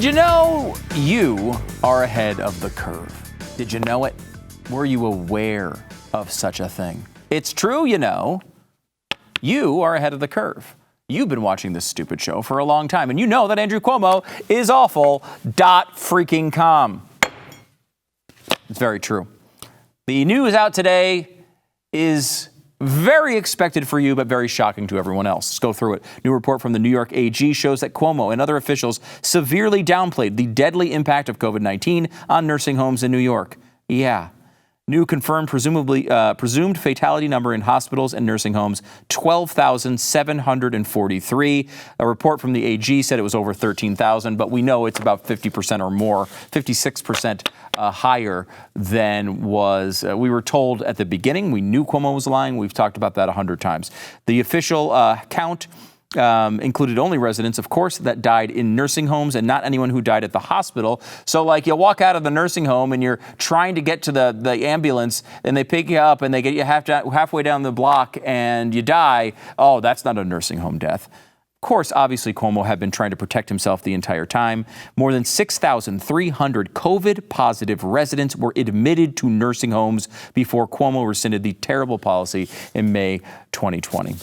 Did you know you are ahead of the curve? Did you know it? Were you aware of such a thing? It's true, you know. You are ahead of the curve. You've been watching this stupid show for a long time, and you know that Andrew Cuomo is awful. .com. It's very true. The news out today is very expected for you, but very shocking to everyone else. Let's go through it. New report from the New York AG shows that Cuomo and other officials severely downplayed the deadly impact of COVID-19 on nursing homes in New York. Yeah. New confirmed presumed fatality number in hospitals and nursing homes, 12,743. A report from the AG said it was over 13,000, but we know it's about 50% or more, 56% higher than was we were told at the beginning. We knew Cuomo was lying. We've talked about that 100 times. The official count included only residents, of course, that died in nursing homes and not anyone who died at the hospital. So like you walk out of the nursing home and you're trying to get to the ambulance and they pick you up and they get you halfway down the block and you die. Oh, that's not a nursing home death. Of course, obviously, Cuomo had been trying to protect himself the entire time. More than 6,300 COVID-positive residents were admitted to nursing homes before Cuomo rescinded the terrible policy in May 2020.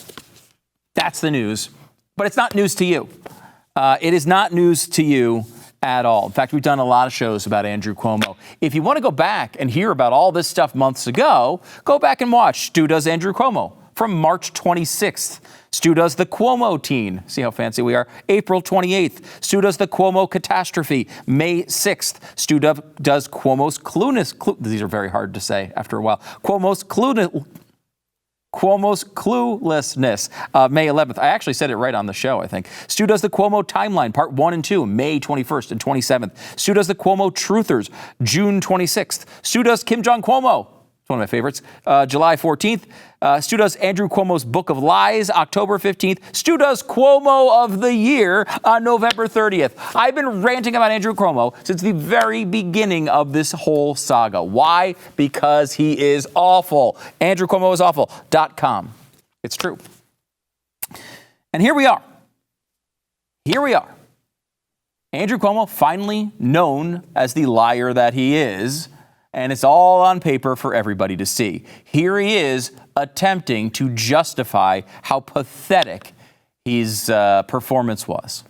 That's the news. But it's not news to you. It is not news to you at all. In fact, we've done a lot of shows about Andrew Cuomo. If you want to go back and hear about all this stuff months ago, go back and watch Stu Does Andrew Cuomo from March 26th. Stu Does the Cuomo Teen. See how fancy we are? April 28th. Stu Does the Cuomo Catastrophe. May 6th. Stu Does Cuomo's Clueless. These are very hard to say after a while. Cuomo's Cluelessness, May 11th. I actually said it right on the show, I think. Stu Does the Cuomo Timeline, Part 1 and 2, May 21st and 27th. Stu Does the Cuomo Truthers, June 26th. Stu Does Kim Jong Cuomo, it's one of my favorites, July 14th. Stu Does Andrew Cuomo's Book of Lies, October 15th. Stu Does Cuomo of the Year on November 30th. I've been ranting about Andrew Cuomo since the very beginning of this whole saga. Why? Because he is awful. Andrew Cuomo is awful. .com. It's true. And here we are. Andrew Cuomo, finally known as the liar that he is, and it's all on paper for everybody to see. Here he is attempting to justify how pathetic his performance was.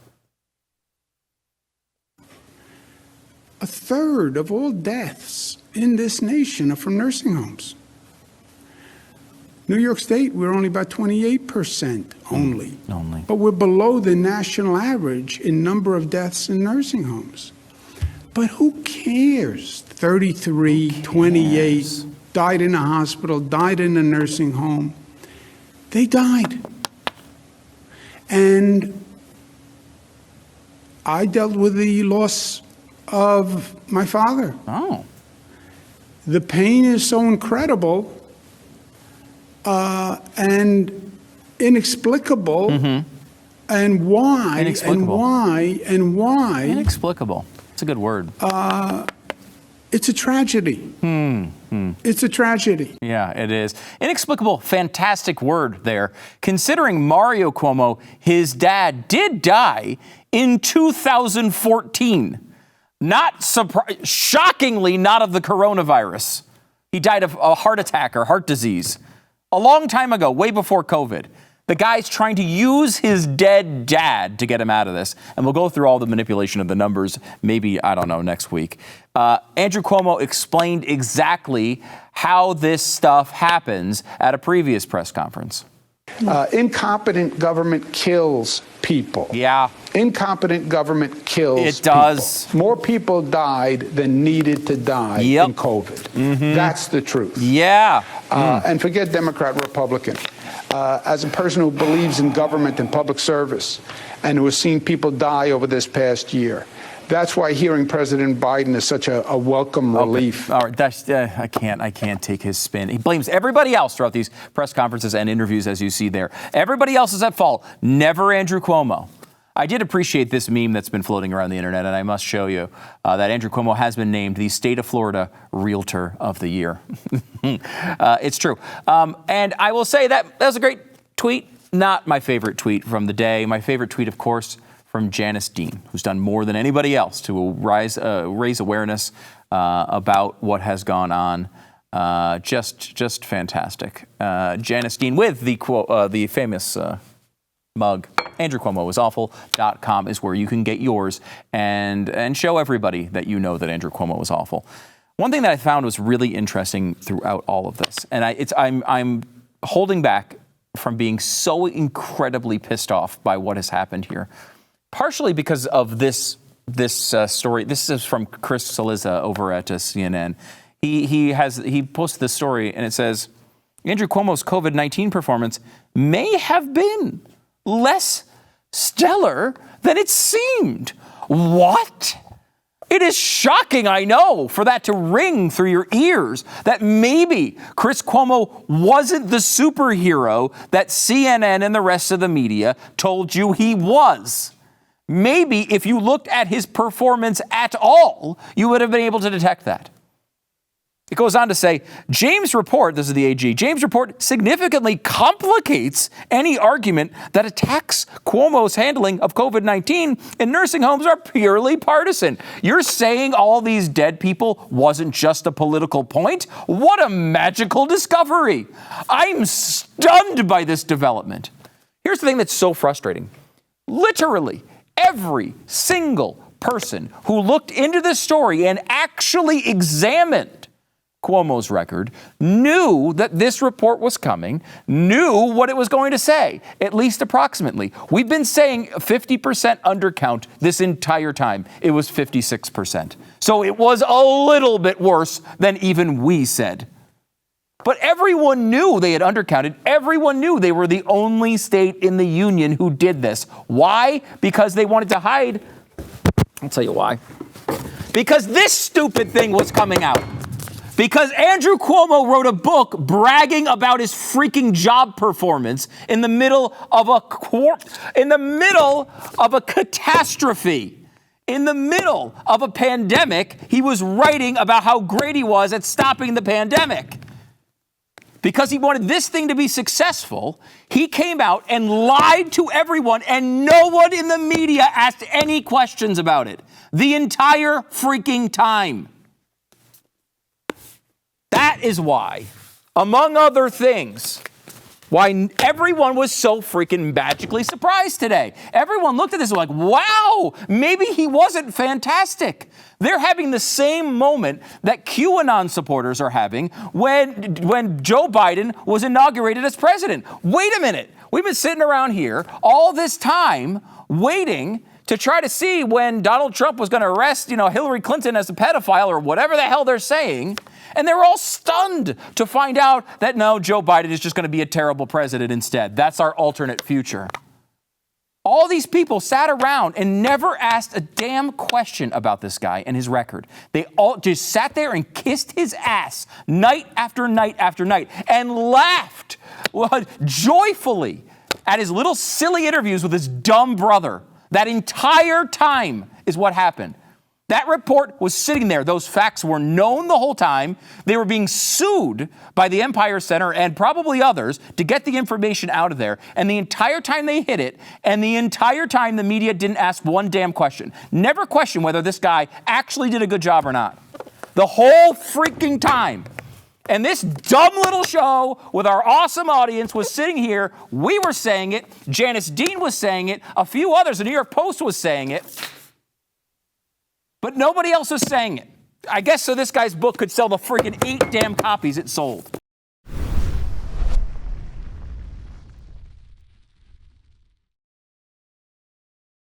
A third of all deaths in this nation are from nursing homes. New York State, we're only about 28% only. But we're below the national average in number of deaths in nursing homes. But who cares? 33, 28, died in a hospital, died in a nursing home. They died. And I dealt with the loss of my father. Oh. The pain is so incredible and inexplicable. Mm-hmm. And why? Inexplicable. And why? Inexplicable. It's a good word. It's a tragedy. It's a tragedy. Yeah, it is. Inexplicable, fantastic word there. Considering Mario Cuomo, his dad, did die in 2014. Shockingly, not of the coronavirus. He died of a heart attack or heart disease. A long time ago, way before COVID. The guy's trying to use his dead dad to get him out of this. And we'll go through all the manipulation of the numbers, maybe, I don't know, next week. Andrew Cuomo explained exactly how this stuff happens at a previous press conference. Incompetent government kills people. Yeah. Incompetent government kills It does. people. More people died than needed to die in COVID. Mm-hmm. That's the truth. Yeah. And forget Democrat, Republican. As a person who believes in government and public service and who has seen people die over this past year, that's why hearing President Biden is such a welcome relief. All right, that's, I can't take his spin. He blames everybody else throughout these press conferences and interviews, as you see there. Everybody else is at fault, never Andrew Cuomo. I did appreciate this meme that's been floating around the internet, and I must show you that Andrew Cuomo has been named the State of Florida Realtor of the Year. It's true. And I will say that was a great tweet. Not my favorite tweet from the day. My favorite tweet, of course, from Janice Dean, who's done more than anybody else to raise awareness about what has gone on. Just fantastic. Janice Dean with the famous mug. AndrewCuomoIsAwful.com is where you can get yours and show everybody that you know that Andrew Cuomo is awful. One thing that I found was really interesting throughout all of this, and I'm holding back from being so incredibly pissed off by what has happened here, partially because of this story. This is from Chris Cillizza over at CNN. He posted this story, and it says, Andrew Cuomo's COVID-19 performance may have been less stellar than it seemed. What? It is shocking, I know, for that to ring through your ears, that maybe Chris Cuomo wasn't the superhero that CNN and the rest of the media told you he was. Maybe if you looked at his performance at all, you would have been able to detect that. It goes on to say, James' report, this is the AG, James' report significantly complicates any argument that attacks Cuomo's handling of COVID-19 in nursing homes are purely partisan. You're saying all these dead people wasn't just a political point? What a magical discovery. I'm stunned by this development. Here's the thing that's so frustrating. Literally, every single person who looked into this story and actually examined Cuomo's record knew that this report was coming, knew what it was going to say, at least approximately. We've been saying 50% undercount this entire time. It was 56%. So it was a little bit worse than even we said. But everyone knew they had undercounted. Everyone knew they were the only state in the union who did this. Why? Because they wanted to hide. I'll tell you why. Because this stupid thing was coming out. Because Andrew Cuomo wrote a book bragging about his freaking job performance in the middle of a catastrophe. In the middle of a pandemic, he was writing about how great he was at stopping the pandemic. Because he wanted this thing to be successful, he came out and lied to everyone, and no one in the media asked any questions about it the entire freaking time. That is why, among other things, why everyone was so freaking magically surprised today. Everyone looked at this like, wow, maybe he wasn't fantastic. They're having the same moment that QAnon supporters are having when Joe Biden was inaugurated as president. Wait a minute. We've been sitting around here all this time waiting to try to see when Donald Trump was going to arrest, Hillary Clinton as a pedophile or whatever the hell they're saying. And they were all stunned to find out that no, Joe Biden is just going to be a terrible president instead. That's our alternate future. All these people sat around and never asked a damn question about this guy and his record. They all just sat there and kissed his ass night after night after night and laughed joyfully at his little silly interviews with his dumb brother. That entire time is what happened. That report was sitting there. Those facts were known the whole time. They were being sued by the Empire Center and probably others to get the information out of there. And the entire time they hid it, and the entire time the media didn't ask one damn question. Never questioned whether this guy actually did a good job or not. The whole freaking time. And this dumb little show with our awesome audience was sitting here. We were saying it. Janice Dean was saying it. A few others, the New York Post was saying it. But nobody else was saying it. I guess so this guy's book could sell the freaking 8 damn copies it sold.